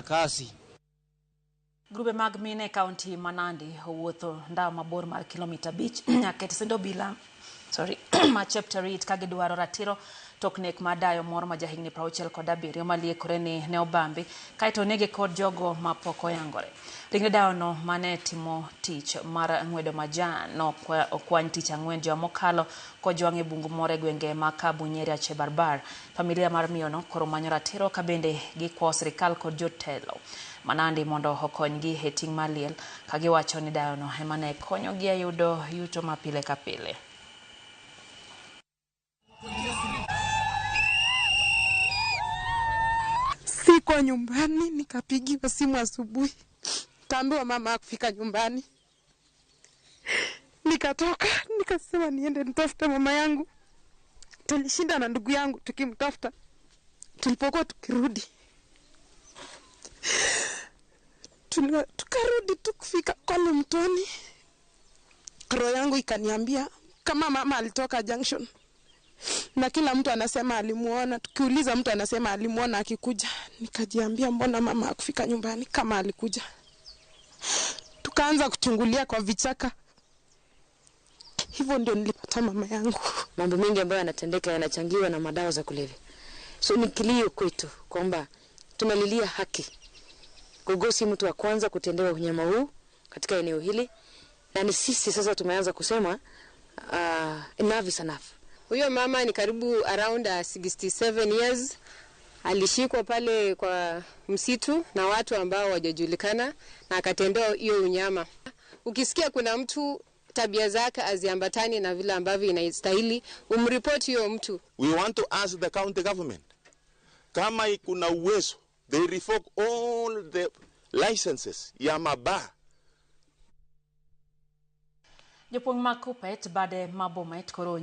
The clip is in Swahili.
kasi. Grube mag mine county Manandi owuotho ndawa mabor mar kilomita 5 nyaka Sendo Bila ma Cheptarit kagidwaro ratiro toknek madayo moro ma jahigni 67 maliekore ni ne obambi kaito nege kod jogo mapoko yangore. Ringre dayo no mane timo tich mar ngwedo majan no okwany tich ang'wen juma mokalo kojwang' e bungu moro e gwenge ma Kabunyeri Ache Barbar. Familia mar miyo no koro manyo ratiro ka bende gikwo sirikal kod jotelo Manandi mondo okonygi e ting' maliel kagiwacho ni dayo no ema ne konyogi e yudo yuto mapile ka pile. Sikuwa nyumbani, nikapigiwa simu asubuhi. Kaambiwa mama hakufika nyumbani. Nikatoka, nikasema niende nitafute mama yangu. Tulishinda na ndugu yangu tukimtafuta. Tulipokuwa tukirudi. Tukarudi tukifika kule mtoni. Roho yangu ikaniambia kama mama alitoka junction. Na kila mtu anasema alimuona, tukiuliza mtu anasema alimuona akikuja. Nikajiambia mbona mama hakufika nyumbani kama alikuja. Tukaanza kuchungulia kwa vichaka. Hivyo ndio nilipata mama yangu. Mambo mengi ambayo yanatendeka yanachangiwa na madawa za kulevya. So ni kilio kwetu kwamba tunalilia haki. Gogo si mtu wa kwanza kutendewa unyama huu katika eneo hili, na ni sisi sasa tumeanza kusema enough is enough. Huyo mama ni karibu around 67 years. Alishikwa pale kwa msitu na watu ambao hawajajulikana na akatendewa hiyo unyama. Ukisikia kuna mtu tabia zake haziambatani na vile ambavyo inastahili, umripoti hiyo mtu. We want to ask the county government, kama kuna uwezo, they revoke all the licenses ya maba. Jopong' mag Kuppet bade mabomet koro